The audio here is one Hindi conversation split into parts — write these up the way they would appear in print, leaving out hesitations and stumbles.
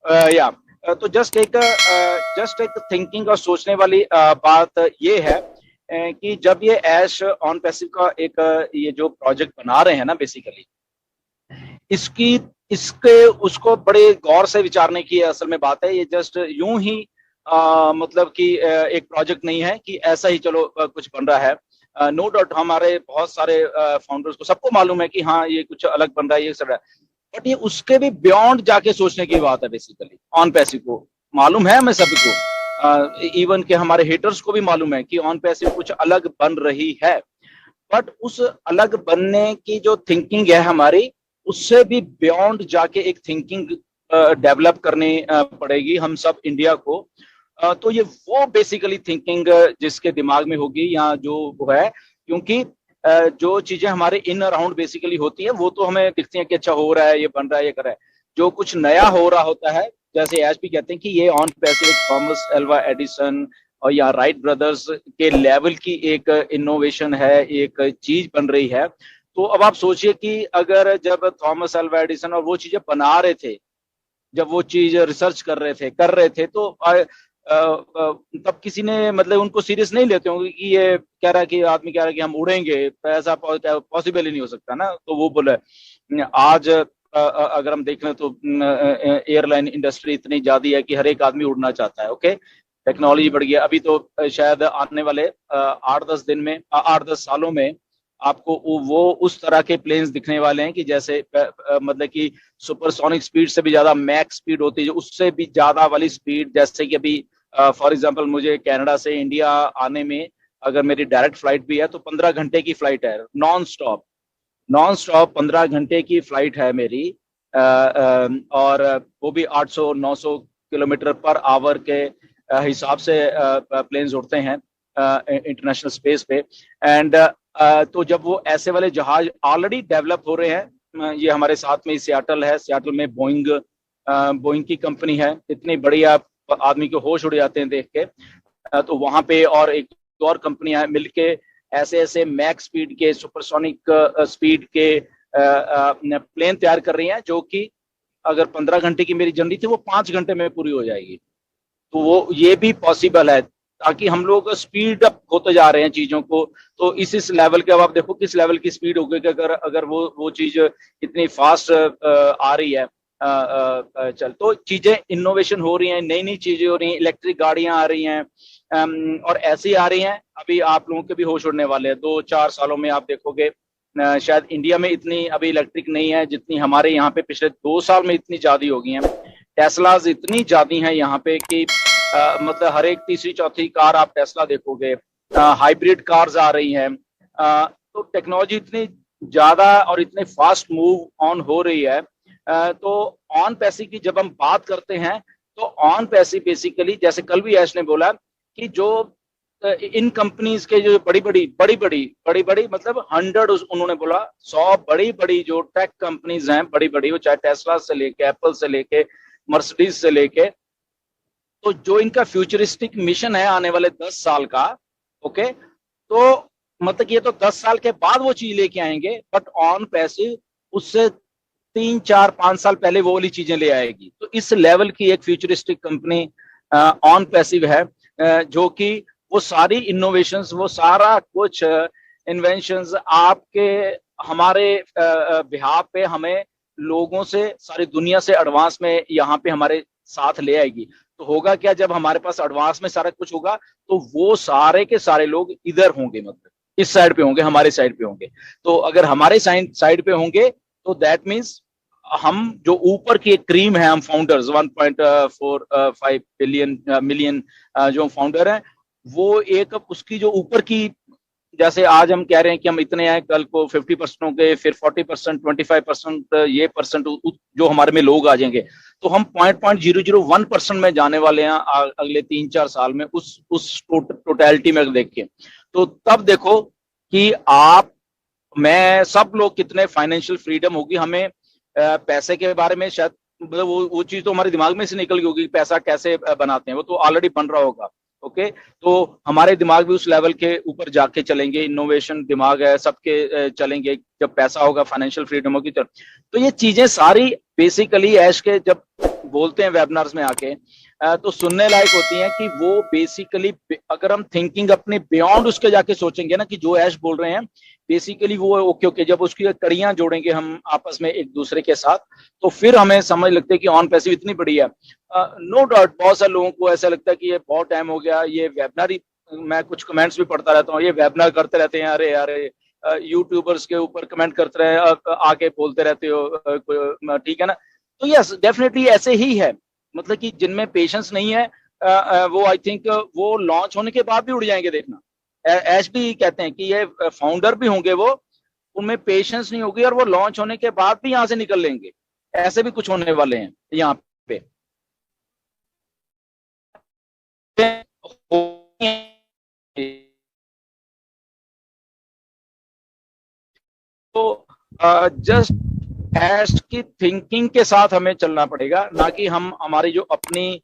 या तो जस्ट एक थिंकिंग और सोचने वाली बात ये है कि जब ये ऐश ऑन पैसिव का एक ये जो प्रोजेक्ट बना रहे हैं ना बेसिकली, इसकी इसके उसको बड़े गौर से विचारने की असल में बात है। ये जस्ट यूं ही मतलब कि एक प्रोजेक्ट नहीं है कि ऐसा ही चलो कुछ बन रहा है। नो डाउट हमारे बहुत सारे फाउंडर्स को सबको मालूम है कि हाँ ये कुछ अलग बन रहा है, ये सब है, बट ये उसके भी बियॉन्ड जाके सोचने की बात है बेसिकली। ऑन पैसिव को मालूम है हमें सभी को, इवन के हमारे हेटर्स को भी मालूम है कि ऑन पैसिव कुछ अलग बन रही है, बट उस अलग बनने की जो थिंकिंग है हमारी, उससे भी बियॉन्ड जाके एक थिंकिंग डेवलप करनी पड़ेगी हम सब इंडिया को। तो ये वो बेसिकली थिंकिंग जिसके दिमाग में होगी या जो वो है, क्योंकि जो चीजें हमारे इन अराउंड बेसिकली होती है वो तो हमें दिखती है कि अच्छा हो रहा है, ये बन रहा है, ये कर रहा है। जो कुछ नया हो रहा होता है, जैसे आज भी कहते हैं कि ये on passive Thomas Alva Edison और या राइट ब्रदर्स के लेवल की एक इनोवेशन है, एक चीज बन रही है। तो अब आप सोचिए कि अगर जब थॉमस एल्वा एडिसन और वो चीजें बना रहे थे, जब वो चीज रिसर्च कर रहे थे तो तब किसी ने मतलब उनको सीरियस नहीं लेते होंगे कि ये कह रहा है कि आदमी कह रहा है कि हम उड़ेंगे, तो ऐसा पॉसिबल ही नहीं हो सकता ना। तो वो बोले आज अगर हम देख लें तो एयरलाइन इंडस्ट्री इतनी ज्यादा है कि हर एक आदमी उड़ना चाहता है। ओके, टेक्नोलॉजी बढ़ गया। अभी तो शायद आने वाले 8-10 दिन में 8-10 सालों में आपको वो उस तरह के प्लेन्स दिखने वाले हैं कि जैसे मतलब कि सुपरसोनिक स्पीड से भी ज्यादा मैक्स स्पीड होती है, उससे भी ज्यादा वाली स्पीड। जैसे कि अभी फॉर एग्जांपल मुझे कनाडा से इंडिया आने में अगर मेरी डायरेक्ट फ्लाइट भी है तो 15 घंटे की फ्लाइट है, नॉन स्टॉप 15 घंटे की फ्लाइट है मेरी। और वो भी 800-900 किलोमीटर पर आवर के हिसाब से प्लेन्स उड़ते हैं इंटरनेशनल स्पेस पे। एंड तो जब वो ऐसे वाले जहाज ऑलरेडी डेवलप हो रहे हैं, ये हमारे साथ में सियाटल है, सियाटल में बोइंग की कंपनी है, इतनी बड़ी आप आदमी के होश उड़ जाते हैं देख के। तो वहां पे और एक और कंपनियां मिलके ऐसे ऐसे मैक्स स्पीड के सुपरसोनिक स्पीड के प्लेन तैयार कर रही हैं, जो कि अगर 15 घंटे की मेरी जर्नी थी वो 5 घंटे में पूरी हो जाएगी। तो वो ये भी पॉसिबल है, ताकि हम लोग स्पीड अप होते जा रहे हैं चीजों को। तो इस लेवल के अब आप देखो किस लेवल की स्पीड होगी कि अगर वो चीज इतनी फास्ट आ रही है। चल तो चीजें इनोवेशन हो रही हैं, नई नई चीजें हो रही हैं, इलेक्ट्रिक गाड़ियां आ रही हैं, और ऐसी आ रही हैं। अभी आप लोगों के भी होश उड़ने वाले हैं 2-4 सालों में। आप देखोगे शायद इंडिया में इतनी अभी इलेक्ट्रिक नहीं है जितनी हमारे यहाँ पे पिछले 2 साल में इतनी ज्यादा हो गई हैं। टेस्लाज इतनी ज्यादा हैं यहाँ पे कि मतलब हर एक तीसरी चौथी कार आप टेस्ला देखोगे। हाइब्रिड कार्स आ रही हैं। तो टेक्नोलॉजी इतनी ज्यादा और इतने फास्ट मूव ऑन हो रही है। तो ऑन पैसिव की जब हम बात करते हैं तो ऑन पैसिव बेसिकली जैसे कल भी ऐश ने बोला कि जो इन कंपनीज के जो बड़ी मतलब 100, उन्होंने बोला 100 बड़ी बड़ी जो टेक कंपनीज हैं बड़ी बड़ी, वो चाहे टेस्ला से लेके एप्पल से लेके मर्सिडीज से लेके, तो जो इनका फ्यूचरिस्टिक मिशन है आने वाले 10 साल का, ओके, तो मतलब ये तो 10 साल के बाद वो चीज लेके आएंगे, बट ऑन पैसिव उससे 3-4-5 साल पहले वो वाली चीजें ले आएगी। तो इस लेवल की एक फ्यूचरिस्टिक कंपनी ऑन पैसिव है, जो कि वो सारी इनोवेशंस, वो सारा कुछ इन्वेंशंस आपके हमारे बिहाफ पे हमें लोगों से सारी दुनिया से एडवांस में यहाँ पे हमारे साथ ले आएगी। तो होगा क्या, जब हमारे पास एडवांस में सारा कुछ होगा तो वो सारे के सारे लोग इधर होंगे, मतलब इस साइड पे होंगे, हमारे साइड पे होंगे। तो अगर हमारे साइड पे होंगे तो दैट मीन्स हम जो ऊपर की एक क्रीम है, हम फाउंडर्स 1.45 मिलियन जो फाउंडर हैं, वो एक उसकी जो ऊपर की, जैसे आज हम कह रहे हैं कि हम इतने हैं, कल को 50% होंगे, फिर 40%, 25% ये परसेंट जो हमारे में लोग आ जाएंगे, तो हम 0.001% में जाने वाले हैं अगले 3-4 साल में उस टोटलिटी में देखें। तो तब देखो कि आप मैं सब लोग कितने फाइनेंशियल फ्रीडम होगी हमें। पैसे के बारे में शायद मतलब वो चीज तो हमारे दिमाग में से निकल गई होगी, पैसा कैसे बनाते हैं, वो तो ऑलरेडी बन रहा होगा। ओके, तो हमारे दिमाग भी उस लेवल के ऊपर जाके चलेंगे, इनोवेशन दिमाग है सबके चलेंगे जब पैसा होगा, फाइनेंशियल फ्रीडम होगी। तो ये चीजें सारी बेसिकली ऐश के जब बोलते हैं वेबिनार्स में आके, तो सुनने लायक होती हैं कि वो बेसिकली अगर हम थिंकिंग अपने बियॉन्ड उसके जाके सोचेंगे ना कि जो ऐश बोल रहे हैं बेसिकली वो ओके ओके, जब उसकी कड़ियां जोड़ेंगे हम आपस में एक दूसरे के साथ, तो फिर हमें समझ लगता है कि ऑन पैसिव इतनी बड़ी है। नो डाउट बहुत सारे लोगों को ऐसा लगता है कि ये बहुत टाइम हो गया, ये वेबिनार ही, मैं कुछ कमेंट्स भी पढ़ता रहता हूँ, ये वेबिनार करते रहते हैं, अरे अरे यूट्यूबर्स के ऊपर कमेंट करते रहे, आके बोलते रहते हो, ठीक है ना। तो यस डेफिनेटली ऐसे ही है, मतलब कि जिनमें पेशेंस नहीं है वो आई थिंक वो लॉन्च होने के बाद भी उड़ जाएंगे, देखना। ऐश भी कहते हैं कि ये फाउंडर भी होंगे वो, उनमें पेशेंस नहीं होगी और वो लॉन्च होने के बाद भी यहाँ से निकल लेंगे, ऐसे भी कुछ होने वाले हैं यहाँ पे। तो जस्ट एस्ट की थिंकिंग के साथ हमें चलना पड़ेगा, ना कि हम हमारी जो अपनी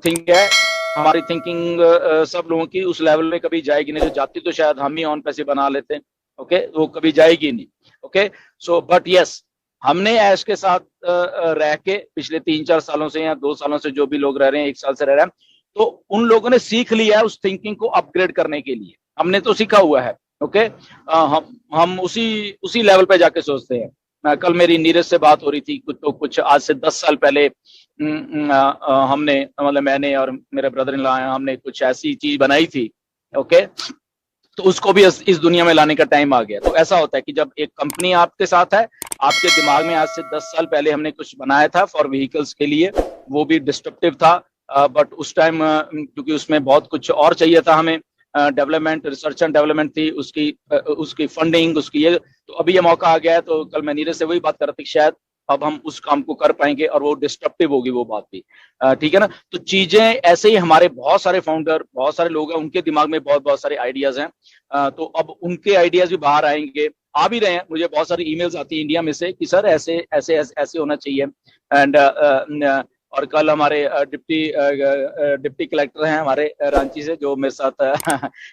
थिंक है, हमारी थिंकिंग सब लोगों की उस लेवल में कभी जाएगी नहीं, जो जाती तो शायद हम ही ऑन पैसे बना लेते हैं, ओके, वो कभी जाएगी नहीं, ओके। सो बट यस, हमने ऐश के साथ रह के पिछले 3-4 सालों से या 2 सालों से जो भी लोग रह रहे हैं, 1 साल से रह रहे हैं, तो उन लोगों ने सीख लिया है उस थिंकिंग को अपग्रेड करने के लिए, हमने तो सीखा हुआ है, ओके। हम उसी उसी लेवल पे जाके सोचते हैं। कल मेरी नीरज से बात हो रही थी, कुछ आज से 10 साल पहले हमने, मतलब मैंने और मेरे ब्रदर इन लॉ हमने कुछ ऐसी चीज बनाई थी, ओके, तो उसको भी इस दुनिया में लाने का टाइम आ गया। तो ऐसा होता है कि जब एक कंपनी आपके साथ है, आपके दिमाग में आज से 10 साल पहले हमने कुछ बनाया था फॉर व्हीकल्स के लिए, वो भी डिस्ट्रप्टिव था, बट उस टाइम क्योंकि उसमें बहुत कुछ और चाहिए था हमें, डेवलपमेंट, रिसर्च एंड डेवलपमेंट थी, उसकी फंडिंग, उसकी ये, तो अभी ये मौका आ गया है। तो कल मैं नीरज से वही बात कर रहा थी, शायद अब हम उस काम को कर पाएंगे और वो डिस्ट्रप्टिव होगी वो बात भी, ठीक है ना। तो चीजें ऐसे ही, हमारे बहुत सारे फाउंडर, बहुत सारे लोग हैं, उनके दिमाग में बहुत बहुत सारे आइडियाज हैं, तो अब उनके आइडियाज भी बाहर आएंगे, आ भी रहे हैं। मुझे बहुत सारी ईमेल्स आती है इंडिया में से कि सर ऐसे ऐसे ऐसे, ऐसे होना चाहिए। एंड और कल हमारे डिप्टी कलेक्टर हैं हमारे रांची से, जो मेरे साथ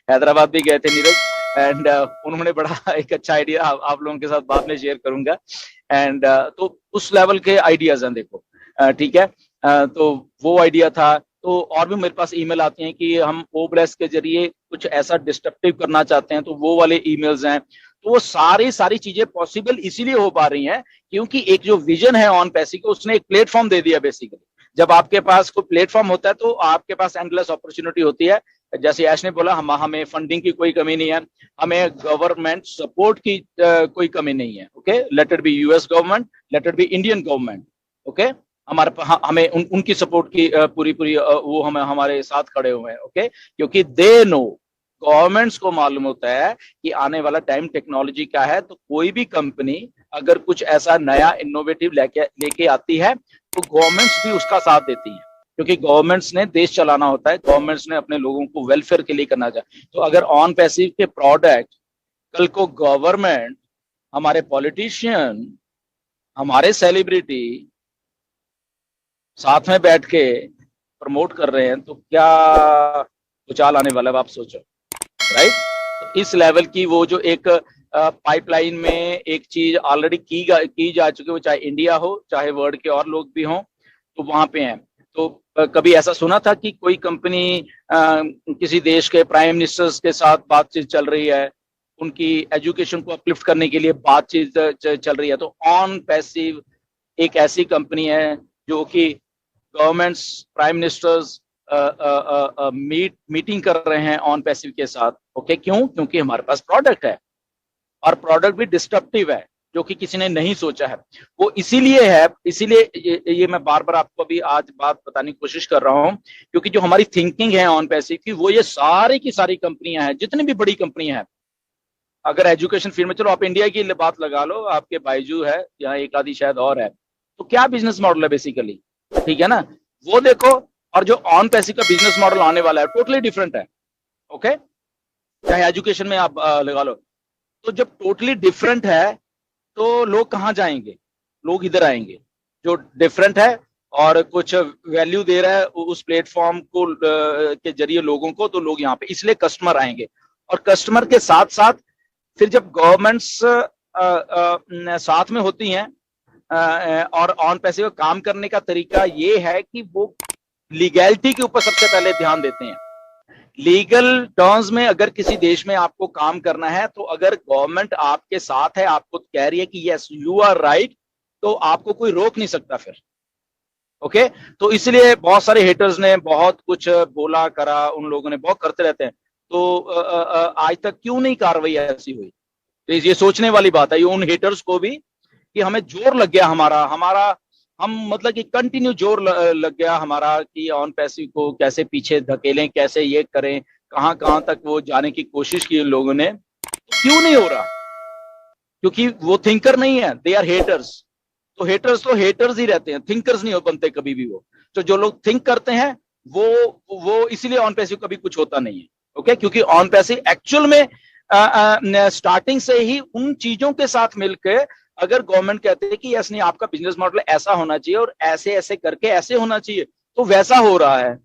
हैदराबाद भी गए थे नीरज, एंड उन्होंने बड़ा एक अच्छा आइडिया आप लोगों के साथ बाद में शेयर करूंगा। एंड तो उस लेवल के आइडियाज हैं, देखो, ठीक है। तो वो आइडिया था। तो और भी मेरे पास ईमेल आती हैं कि हम ओब्रेस के जरिए कुछ ऐसा डिस्ट्रप्टिव करना चाहते हैं, तो वो वाले ईमेल्स हैं। तो वो सारी चीजें पॉसिबल इसीलिए हो पा रही हैं क्योंकि एक जो विजन है ऑन पैसी को, उसने एक प्लेटफॉर्म दे दिया बेसिकली। जब आपके पास कोई प्लेटफॉर्म होता है तो आपके पास एंडलेस अपॉर्चुनिटी होती है। जैसे ऐश ने बोला, हमें फंडिंग की कोई कमी नहीं है, हमें गवर्नमेंट सपोर्ट की कोई कमी नहीं है, okay. Let it be US government, let it be Indian government, okay. हमें उनकी सपोर्ट की पूरी वो हमारे साथ खड़े हुए हैं, ओके, क्योंकि दे नो, गवर्नमेंट्स को मालूम होता है कि आने वाला टाइम टेक्नोलॉजी क्या है। तो कोई भी कंपनी अगर कुछ ऐसा नया इनोवेटिव लेके आती है तो गवर्नमेंट्स भी उसका साथ देती है, क्योंकि गवर्नमेंट्स ने देश चलाना होता है, गवर्नमेंट्स ने अपने लोगों को वेलफेयर के लिए करना चाहिए। तो अगर ऑन पैसिव के प्रोडक्ट कल को गवर्नमेंट, हमारे पॉलिटिशियन, हमारे सेलिब्रिटी साथ में बैठ के प्रमोट कर रहे हैं, तो क्या उछाल आने वाला है आप सोचो, राइट। तो इस लेवल की वो जो एक पाइपलाइन में एक चीज ऑलरेडी की जा चुकी है, चाहे इंडिया हो चाहे वर्ल्ड के और लोग भी हों, तो वहां पे हैं। तो कभी ऐसा सुना था कि कोई कंपनी किसी देश के प्राइम मिनिस्टर्स के साथ बातचीत चल रही है, उनकी एजुकेशन को अपलिफ्ट करने के लिए बातचीत चल रही है। तो ऑन पैसिव एक ऐसी कंपनी है जो कि गवर्नमेंट्स, प्राइम मिनिस्टर्स मीटिंग कर रहे हैं ऑन पैसिव के साथ, ओके। क्यों? क्योंकि हमारे पास प्रोडक्ट है और प्रोडक्ट भी डिस्ट्रप्टिव है, जो कि किसी ने नहीं सोचा है। वो इसीलिए है, इसीलिए ये मैं बार बार आपको अभी आज बात बताने की कोशिश कर रहा हूं, क्योंकि जो हमारी थिंकिंग है ऑन पैसिव की, वो ये सारी की सारी कंपनियां हैं, जितनी भी बड़ी कंपनियां हैं। अगर एजुकेशन फील्ड में, चलो आप इंडिया की बात लगा लो, आपके बायजू है या एक आदि शायद और है, तो क्या बिजनेस मॉडल है बेसिकली, ठीक है ना, वो देखो। और जो ऑन पैसिव का बिजनेस मॉडल आने वाला है टोटली डिफरेंट है, ओके। चाहे एजुकेशन में आप लगा लो, तो जब टोटली डिफरेंट है तो लोग कहाँ जाएंगे? लोग इधर आएंगे। जो डिफरेंट है और कुछ वैल्यू दे रहा है उस प्लेटफॉर्म को के जरिए लोगों को, तो लोग यहाँ पे, इसलिए कस्टमर आएंगे। और कस्टमर के साथ साथ फिर जब गवर्नमेंट्स साथ में होती हैं, और ऑन पैसिव काम करने का तरीका ये है कि वो लीगैलिटी के ऊपर सबसे पहले ध्यान देते हैं। लीगल टर्म्स में अगर किसी देश में आपको काम करना है, तो अगर गवर्नमेंट आपके साथ है, आपको कह रही है कि यस यू आर राइट, तो आपको कोई रोक नहीं सकता फिर। ओके, तो इसलिए बहुत सारे हेटर्स ने बहुत कुछ बोला करा, उन लोगों ने बहुत करते रहते हैं। तो आज तक क्यों नहीं कार्रवाई ऐसी हुई? तो ये सोचने वाली बात है ये उन हेटर्स को भी, कि हमें जोर लग गया हमारा हमारा हम मतलब कि कंटिन्यू जोर लग गया हमारा कि ऑन पैसिव को कैसे पीछे धकेलें, कैसे ये करें, कहां कहां तक वो जाने की कोशिश की लोगों ने। तो क्यों नहीं हो रहा? क्योंकि वो थिंकर नहीं है, दे आर हेटर्स। तो हेटर्स ही रहते हैं, थिंकर्स नहीं हो बनते कभी भी वो। तो जो लोग थिंक करते हैं वो इसीलिए ऑन पैसिव कभी कुछ होता नहीं है। ओके, क्योंकि ऑन पैसिव एक्चुअल में स्टार्टिंग से ही उन चीजों के साथ मिलकर, अगर गवर्नमेंट कहते हैं कि यस नहीं आपका बिजनेस मॉडल ऐसा होना चाहिए और ऐसे ऐसे करके ऐसे होना चाहिए, तो वैसा हो रहा है।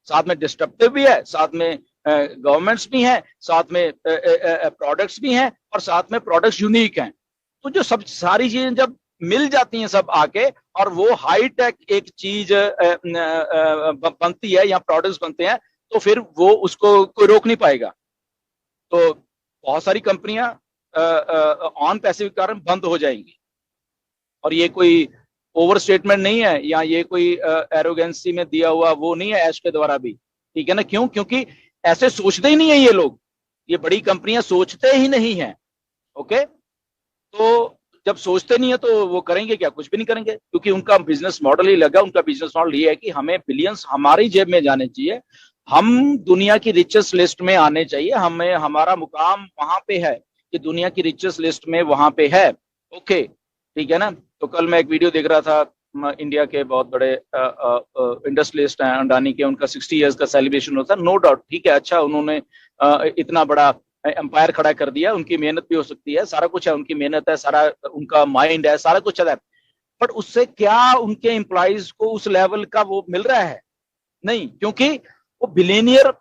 साथ में डिस्ट्रप्टिव भी है, साथ में गवर्नमेंट्स भी हैं, साथ में प्रोडक्ट्स भी हैं, और साथ में प्रोडक्ट्स यूनिक हैं। तो जो सब सारी चीजें जब मिल जाती हैं सब आके, और वो हाई टेक एक चीज बनती है या प्रोडक्ट्स बनते हैं, तो फिर वो उसको कोई रोक नहीं पाएगा। तो बहुत सारी कंपनियां ऑन पैसिव के कारण बंद हो जाएंगी। और ये कोई ओवर स्टेटमेंट नहीं है, या ये कोई एरोगेंसी में दिया हुआ वो नहीं है ऐश के द्वारा भी। ठीक है ना? क्यों? क्योंकि ऐसे सोचते ही नहीं है ये लोग, ये बड़ी कंपनियां सोचते ही नहीं है। ओके, तो जब सोचते नहीं है तो वो करेंगे क्या? कुछ भी नहीं करेंगे, क्योंकि उनका बिजनेस मॉडल ही लगा। उनका बिजनेस मॉडल ये है कि हमें बिलियंस हमारी जेब में जाने चाहिए, हम दुनिया की रिचेस्ट लिस्ट में आने चाहिए, हमें हमारा मुकाम वहां पे है कि दुनिया की रिचेस्ट लिस्ट में वहां पे है। ओके, ठीक है ना? तो कल मैं एक वीडियो देख रहा था, इंडिया के बहुत बड़े इंडस्ट्रियलिस्ट हैं अंडानी के, उनका 60 इयर्स का सेलिब्रेशन होता है। नो डाउट, ठीक है, अच्छा उन्होंने इतना बड़ा एम्पायर खड़ा कर दिया, उनकी मेहनत भी हो सकती है, सारा कुछ है, उनकी मेहनत है, सारा उनका माइंड है, सारा कुछ है। बट उससे क्या उनके एम्प्लॉइज को उस लेवल का वो मिल रहा है? नहीं, क्योंकि वो बिलियनियर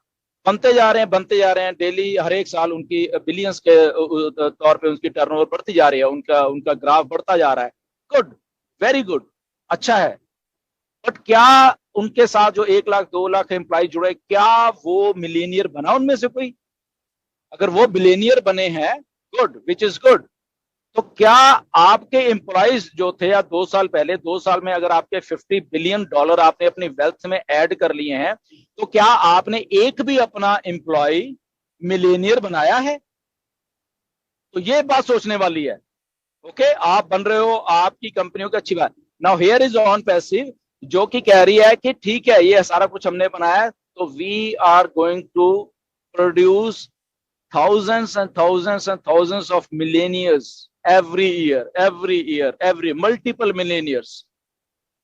बनते जा रहे हैं डेली, हर एक साल उनकी बिलियंस के तौर पे उनकी टर्नओवर बढ़ती जा रही है, उनका उनका ग्राफ बढ़ता जा रहा है। गुड, वेरी गुड, अच्छा है। बट क्या उनके साथ जो 1 लाख 2 लाख एम्प्लॉय जुड़े, क्या वो मिलीनियर बना उनमें से कोई? अगर वो बिलियनियर बने हैं, गुड, विच इज गुड, तो क्या आपके एम्प्लॉइज जो थे, या 2 साल पहले, 2 साल में अगर आपके $50 बिलियन आपने अपनी वेल्थ में ऐड कर लिए हैं, तो क्या आपने एक भी अपना एम्प्लॉय मिलेनियर बनाया है? तो ये बात सोचने वाली है। ओके, आप बन रहे हो, आपकी कंपनियों की अच्छी बात। Now here is on passive, जो कि कह रही है कि ठीक है ये सारा कुछ हमने बनाया है, तो we are going to produce thousands and thousands and thousands of millionaires every year, every multiple millionaires।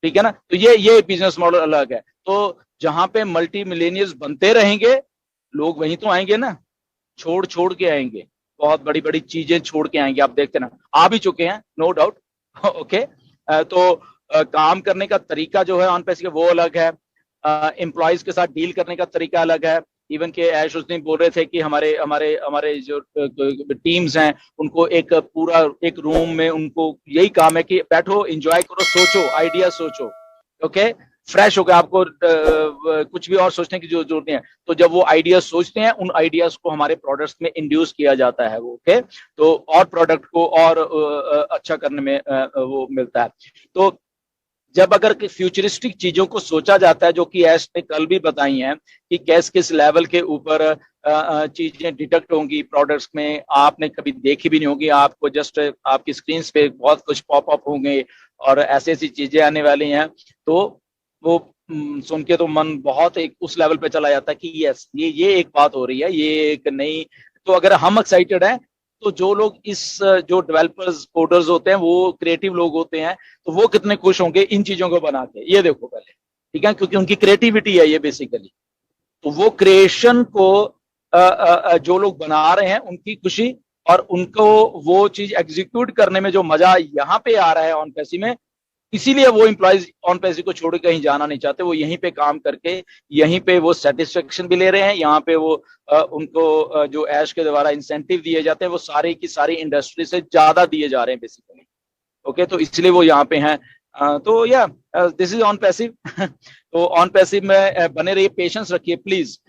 ठीक है ना? तो ये बिजनेस मॉडल अलग है। तो जहां पे मल्टी मिलेनियर्स बनते रहेंगे, लोग वहीं तो आएंगे ना, छोड़ छोड़ के आएंगे, बहुत बड़ी बड़ी चीजें छोड़ के आएंगे। आप देखते ना, आ भी चुके हैं, नो डाउट। ओके, तो काम करने का तरीका जो है ऑन पैसिव वो अलग है, एम्प्लॉयज के साथ डील करने का तरीका अलग है। इवन के ऐश उस दिन बोल रहे थे कि हमारे हमारे हमारे जो टीम्स हैं, उनको एक पूरा एक रूम में उनको यही काम है कि बैठो, एंजॉय करो, सोचो, आइडिया सोचो। ओके, फ्रेश होकर, आपको कुछ भी और सोचने की जरूरत नहीं है। तो जब वो आइडिया सोचते हैं, उन आइडियाज को हमारे प्रोडक्ट्स में इंड्यूस किया जाता है वो। ओके, तो और प्रोडक्ट को और अच्छा करने में वो मिलता है। तो जब अगर फ्यूचरिस्टिक चीजों को सोचा जाता है, जो कि ऐश ने कल भी बताई हैं कि कैस किस लेवल के ऊपर चीजें डिटेक्ट होंगी प्रोडक्ट्स में, आपने कभी देखी भी नहीं होगी, आपको जस्ट आपकी स्क्रीन पे बहुत कुछ पॉप अप होंगे और ऐसी ऐसी चीजें आने वाली हैं। तो वो सुन के तो मन बहुत एक उस लेवल पे चला जाता है कि यस ये एक बात हो रही है, ये एक नई। तो अगर हम एक्साइटेड हैं, तो जो लोग इस जो डेवलपर्स कोडर्स होते हैं, वो क्रिएटिव लोग होते हैं, तो वो कितने खुश होंगे इन चीजों को बना के। ये देखो पहले, ठीक है, क्योंकि उनकी क्रिएटिविटी है ये बेसिकली। तो वो क्रिएशन को जो लोग बना रहे हैं उनकी खुशी, और उनको वो चीज एग्जीक्यूट करने में जो मजा यहाँ पे आ रहा है ऑन पैसिव में, इसीलिए वो एम्प्लॉयज ऑन पैसिव को छोड़ कहीं जाना नहीं चाहते। वो यहीं पे काम करके यहीं पे वो सेटिस्फेक्शन भी ले रहे हैं। यहाँ पे वो उनको जो ऐश के द्वारा इंसेंटिव दिए जाते हैं, वो सारी की सारी इंडस्ट्री से ज्यादा दिए जा रहे हैं बेसिकली। ओके, तो इसलिए वो यहाँ पे हैं। तो या दिस इज ऑन पैसिव। तो ऑन पैसिव में बने रहिए, पेशेंस रखिए प्लीज।